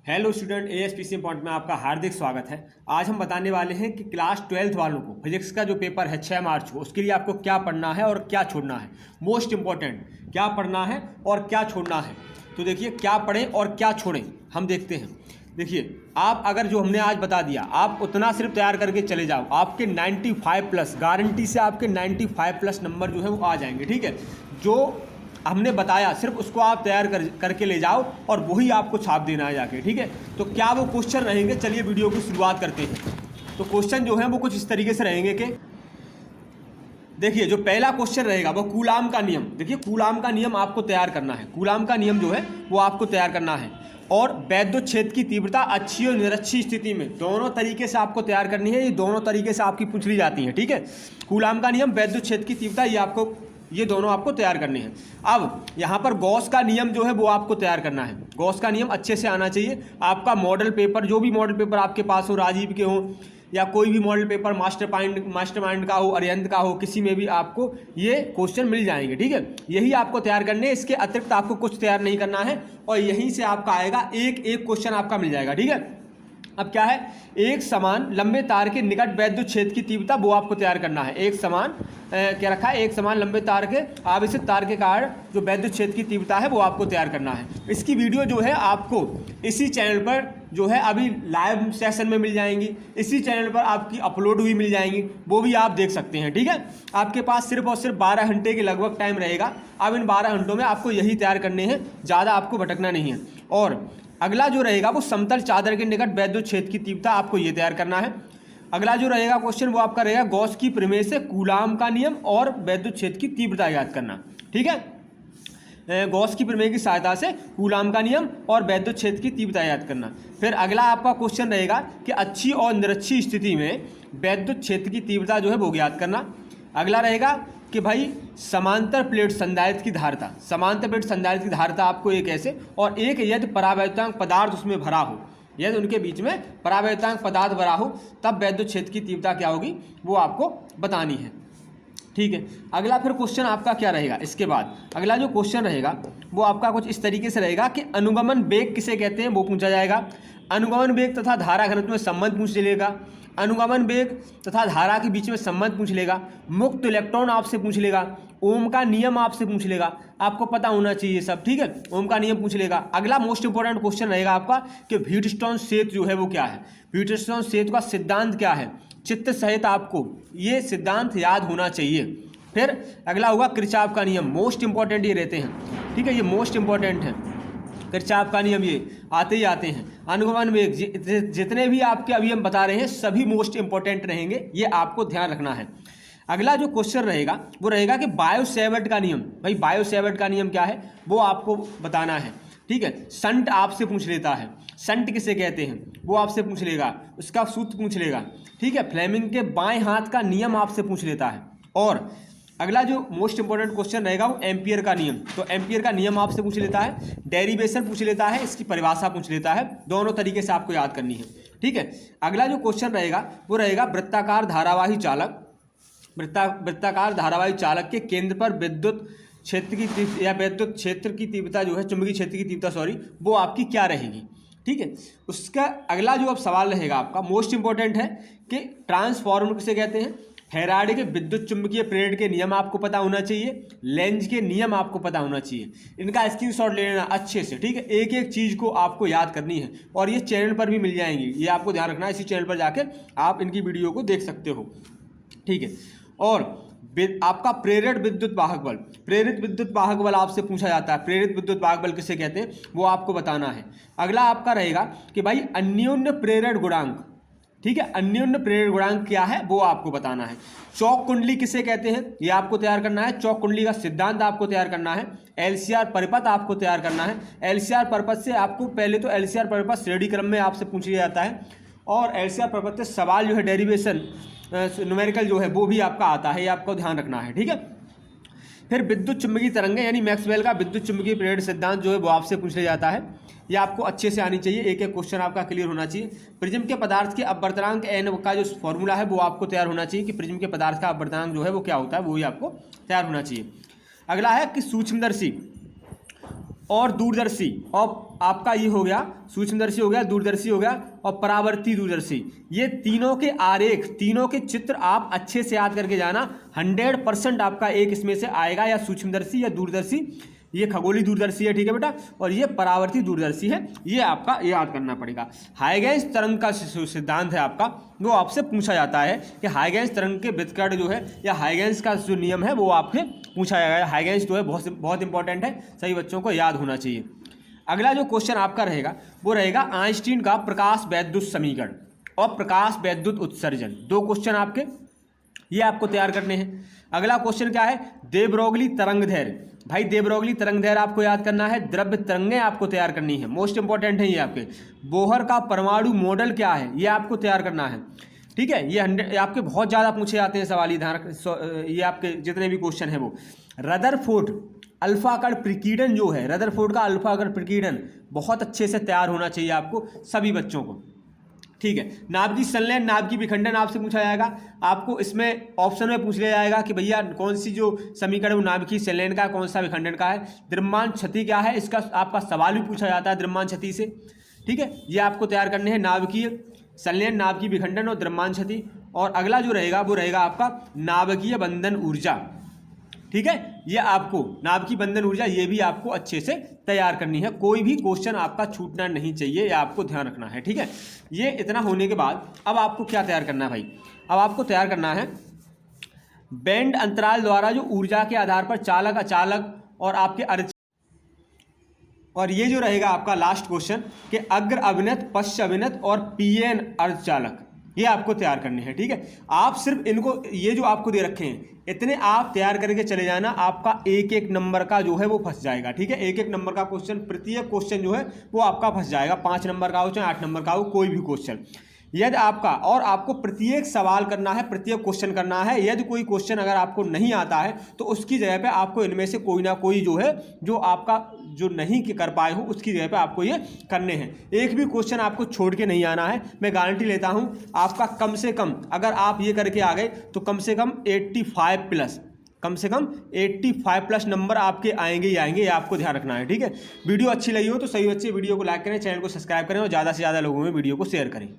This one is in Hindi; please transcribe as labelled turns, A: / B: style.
A: हेलो स्टूडेंट, एएसपीसी पॉइंट में आपका हार्दिक स्वागत है। आज हम बताने वाले हैं कि क्लास 12th वालों को फिजिक्स का जो पेपर है 6 मार्च को, उसके लिए आपको क्या पढ़ना है और क्या छोड़ना है। मोस्ट इंपॉर्टेंट, क्या पढ़ना है और क्या छोड़ना है। तो देखिए, क्या पढ़ें और क्या छोड़ें हम देखते हैं। देखिए, आप अगर जो हमने आज बता दिया आप उतना सिर्फ तैयार करके चले जाओ, आपके 95 प्लस, गारंटी से आपके 95 प्लस नंबर जो है वो आ जाएंगे। ठीक है, जो हमने बताया सिर्फ उसको आप तैयार करके ले जाओ और वही आपको छाप देना है जाके। ठीक है, तो क्या वो क्वेश्चन रहेंगे, चलिए वीडियो की शुरुआत करते हैं। तो क्वेश्चन जो है वो कुछ इस तरीके से रहेंगे कि देखिए, जो पहला क्वेश्चन रहेगा वो कूलाम का नियम। देखिए, कूलाम का नियम आपको तैयार करना है, कूलाम का नियम जो है वो आपको तैयार करना है। और वैद्युत क्षेत्र की तीव्रता अच्छी और निरक्षी स्थिति में, दोनों तरीके से आपको तैयार करनी है। ये दोनों तरीके से आपकी पूछ ली जाती है। ठीक है, कूलाम का नियम, वैद्युत क्षेत्र की तीव्रता, ये दोनों आपको तैयार करने हैं। अब यहाँ पर गॉस का नियम जो है वो आपको तैयार करना है। गॉस का नियम अच्छे से आना चाहिए। आपका मॉडल पेपर, जो भी मॉडल पेपर आपके पास हो, राजीव के हो या कोई भी मॉडल पेपर मास्टरमाइंड का हो, अरिहंत का हो, किसी में भी आपको ये क्वेश्चन मिल जाएंगे। ठीक है, यही आपको तैयार करने हैं, इसके अतिरिक्त आपको कुछ तैयार नहीं करना है। और यहीं से आपका आएगा, एक एक क्वेश्चन आपका मिल जाएगा। ठीक है, अब क्या है, एक समान लंबे तार के निकट वैद्युत क्षेत्र की तीव्रता, वो आपको तैयार करना है। एक समान क्या रखा है, एक समान लंबे तार के आवेशित तार के कारण जो वैद्युत क्षेत्र की तीव्रता है वो आपको तैयार करना है। इसकी वीडियो जो है आपको इसी चैनल पर जो है अभी लाइव सेशन में मिल जाएंगी, इसी चैनल पर आपकी अपलोड हुई मिल जाएंगी, वो भी आप देख सकते हैं। ठीक है, आपके पास सिर्फ और सिर्फ 12 घंटे के लगभग टाइम रहेगा। अब इन 12 घंटों में आपको यही तैयार करने हैं, ज़्यादा आपको भटकना नहीं है। और अगला जो रहेगा वो समतल चादर के निकट वैद्युत क्षेत्र की तीव्रता, आपको ये तैयार करना है। अगला जो रहेगा क्वेश्चन वो आपका रहेगा गॉस की प्रमेय से कूलाम का नियम और वैद्युत क्षेत्र की तीव्रता याद करना। ठीक है, गॉस की प्रमेय की सहायता से कूलाम का नियम और वैद्युत क्षेत्र की तीव्रता याद करना। फिर अगला आपका क्वेश्चन रहेगा कि अच्छी और निरक्षी स्थिति में वैद्युत क्षेत्र की तीव्रता जो है वो याद करना। अगला रहेगा कि भाई समांतर प्लेट संधारित्र की धारिता, समांतर प्लेट संधारित्र की धारिता आपको एक ऐसे, और एक यदि परावैद्युतांक पदार्थ उसमें भरा हो, यदि उनके बीच में परावैद्युतांक पदार्थ भरा हो, तब वैद्युत क्षेत्र की तीव्रता क्या होगी वो आपको बतानी है। ठीक है, अगला फिर क्वेश्चन आपका क्या रहेगा, इसके बाद अगला जो क्वेश्चन रहेगा वो आपका कुछ इस तरीके से रहेगा कि अनुगमन वेग किसे कहते हैं वो पूछा जाएगा। अनुगमन वेग तथा धारा घनत्व में संबंध पूछ लेगा, अनुगमन वेग तथा धारा के बीच में संबंध पूछ लेगा, मुक्त इलेक्ट्रॉन आपसे पूछ लेगा, ओम का नियम आपसे पूछ लेगा, आपको पता होना चाहिए सब। ठीक है, ओम का नियम पूछ लेगा। अगला मोस्ट इंपॉर्टेंट क्वेश्चन रहेगा आपका कि व्हीटस्टोन सेतु जो है वो क्या है, व्हीटस्टोन सेतु का सिद्धांत क्या है, चित्र सहित आपको ये सिद्धांत याद होना चाहिए। फिर अगला होगा किरचॉफ का नियम, मोस्ट इंपॉर्टेंट ये रहते हैं। ठीक है, ये मोस्ट इंपॉर्टेंट है, किरचॉफ का नियम ये आते ही आते हैं। अनुगमन वेग, जितने भी आपके अभी हम बता रहे हैं सभी मोस्ट इंपॉर्टेंट रहेंगे, ये आपको ध्यान रखना है। अगला जो क्वेश्चन रहेगा वो रहेगा कि बायो-सैवर्ट का नियम, भाई बायो-सैवर्ट का नियम क्या है वो आपको बताना है। ठीक है, संट आपसे पूछ लेता है, संट किसे कहते हैं वो आपसे पूछ लेगा, उसका सूत्र पूछ लेगा। ठीक है, फ्लेमिंग के बाएं हाथ का नियम आपसे पूछ लेता है। और अगला जो मोस्ट इंपॉर्टेंट क्वेश्चन रहेगा वो एम्पियर का नियम, तो एम्पियर का नियम आपसे पूछ लेता है, डेरिवेशन पूछ लेता है, इसकी परिभाषा पूछ लेता है। दोनों तरीके से आपको याद करनी है। ठीक है, अगला जो क्वेश्चन रहेगा वो रहेगा वृत्ताकार धारावाही चालक, वृत्ताकार धारावाही चालक के केंद्र पर विद्युत क्षेत्र की या वैद्युत क्षेत्र की तीव्रता जो है, चुंबकीय क्षेत्र की तीव्रता वो आपकी क्या रहेगी। ठीक है, उसका अगला जो अब सवाल रहेगा आपका मोस्ट इंपॉर्टेंट है कि ट्रांसफॉर्मर किसे कहते हैं, फैराडे के विद्युत चुंबकीय प्रेरण के नियम आपको पता होना चाहिए, लेंज के नियम आपको पता होना चाहिए। इनका स्क्रीनशॉट ले लेना अच्छे से। ठीक है, एक एक चीज़ को आपको याद करनी है और ये चैनल पर भी मिल जाएंगी, ये आपको ध्यान रखना है। इसी चैनल पर जाके आप इनकी वीडियो को देख सकते हो। ठीक है, और आपका प्रेरित विद्युत वाहक बल, प्रेरित विद्युत वाहक बल आपसे पूछा जाता है, प्रेरित विद्युत वाहक बल किसे कहते हैं वो आपको बताना है। अगला आपका रहेगा कि भाई अन्योन्य प्रेरण गुणांक, ठीक है, अन्योन्य प्रेरण गुणांक क्या है वो आपको बताना है। चौक कुंडली किसे कहते हैं ये आपको तैयार करना है, चौक कुंडली का सिद्धांत आपको तैयार करना है। एलसीआर परिपथ आपको तैयार करना है। एलसीआर परिपथ से आपको पहले तो एलसीआर परिपथ श्रेणी क्रम में आपसे पूछ लिया जाता है, और एलसीआर परिपथ से सवाल जो है डेरिवेशन न्यूमेरिकल जो है वो भी आपका आता है, ये आपको ध्यान रखना है। ठीक है, फिर विद्युत चुंबकीय तरंगें यानी मैक्सवेल का विद्युत चुंबकीय प्रेरण सिद्धांत जो है वो आपसे पूछ लिया जाता है, ये आपको अच्छे से आनी चाहिए, एक एक क्वेश्चन आपका क्लियर होना चाहिए। प्रिज्म के पदार्थ के अपवर्तनांक एन का जो फॉर्मूला है वो आपको तैयार होना चाहिए कि प्रिज्म के पदार्थ का अपवर्तनांक जो है वो क्या होता है, वो ही आपको तैयार होना चाहिए। अगला है कि सूक्ष्मदर्शी और दूरदर्शी और आपका ये हो गया सूक्ष्मदर्शी हो गया, दूरदर्शी हो गया और परावर्ती दूरदर्शी। ये तीनों के आरेख, तीनों के चित्र आप अच्छे से याद करके जाना। 100% आपका एक इसमें से आएगा, या सूक्ष्मदर्शी या दूरदर्शी। ये खगोलीय दूरदर्शी है, ठीक है बेटा, और ये परावर्ती दूरदर्शी है। ये आपका याद करना पड़ेगा। हाइगेंस तरंग का सिद्धांत है आपका, वो आपसे पूछा जाता है कि हाइगेंस तरंग के व्युत्कर्ण जो है या हाइगेंस का जो नियम है वो आपसे पूछा जाएगा। हाइगेंस जो है बहुत इंपॉर्टेंट है, सभी बच्चों को याद होना चाहिए। अगला जो क्वेश्चन आपका रहेगा वो रहेगा आइंस्टीन का प्रकाश वैद्युत समीकरण और प्रकाश वैद्युत उत्सर्जन। 2 क्वेश्चन आपके ये आपको तैयार करने हैं। अगला क्वेश्चन क्या है, दे ब्रोगली तरंगदैर्घ्य। भाई दे ब्रोगली तरंगदैर्घ्य आपको याद करना है, द्रव्य तरंगें आपको तैयार करनी है, मोस्ट इंपॉर्टेंट है ये आपके। बोहर का परमाणु मॉडल क्या है, ये आपको तैयार करना है, ठीक है। ये 100 आपके बहुत ज़्यादा पूछे जाते हैं सवाल, ये आपके जितने भी क्वेश्चन है वो। रदरफोर्ड अल्फा कण प्रकीर्णन जो है, रदरफोर्ड का अल्फा कण प्रकीर्णन बहुत अच्छे से तैयार होना चाहिए आपको सभी बच्चों को, ठीक है। नाभिकीय संलयन, नाभिकीय विखंडन आपसे पूछा जाएगा। आपको इसमें ऑप्शन में पूछ लिया जाएगा कि भैया कौन सी जो समीकरण वो नाभिकीय संलयन का, कौन सा विखंडन का है। द्रव्यमान क्षति क्या है, इसका आपका सवाल भी पूछा जाता है द्रव्यमान क्षति से, ठीक है। ये आपको तैयार करने हैं, नाभिकीय संलयन, नाभिकीय विखंडन और द्रव्यमान क्षति। और अगला जो रहेगा वो रहेगा आपका नाभिकीय बंधन ऊर्जा, ठीक है। ये आपको नाभिकीय बंधन ऊर्जा ये भी आपको अच्छे से तैयार करनी है। कोई भी क्वेश्चन आपका छूटना नहीं चाहिए, ये आपको ध्यान रखना है, ठीक है। ये इतना होने के बाद अब आपको क्या तैयार करना है भाई, अब आपको तैयार करना है बैंड अंतराल द्वारा जो ऊर्जा के आधार पर चालक, अचालक और आपके अर्ध। और ये जो रहेगा आपका लास्ट क्वेश्चन कि अग्र अभिनत, पश्च अभिनत और पीएन अर्धचालक, ये आपको तैयार करने हैं, ठीक है। आप सिर्फ इनको, ये जो आपको दे रखे हैं इतने आप तैयार करके चले जाना, आपका एक एक नंबर का जो है वो फंस जाएगा, ठीक है। एक एक नंबर का क्वेश्चन, प्रत्येक क्वेश्चन जो है वो आपका फंस जाएगा। 5 नंबर का हो चाहे 8 नंबर का हो, कोई भी क्वेश्चन यदि आपका, और आपको प्रत्येक सवाल करना है, प्रत्येक क्वेश्चन करना है। यदि कोई क्वेश्चन अगर आपको नहीं आता है तो उसकी जगह पे आपको इनमें से कोई ना कोई जो है जो आपका जो नहीं कर पाए हो उसकी जगह पे आपको ये करने हैं। एक भी क्वेश्चन आपको छोड़ के नहीं आना है। मैं गारंटी लेता हूँ आपका कम से कम, अगर आप ये करके आ गए तो कम से कम 85 प्लस, कम से कम 85 प्लस नंबर आपके आएंगे ही आएंगे, ये आपको ध्यान रखना है, ठीक है। वीडियो अच्छी लगी हो तो सही बच्चे वीडियो को लाइक करें, चैनल को सब्सक्राइब करें और ज़्यादा से ज़्यादा लोगों में वीडियो को शेयर करें।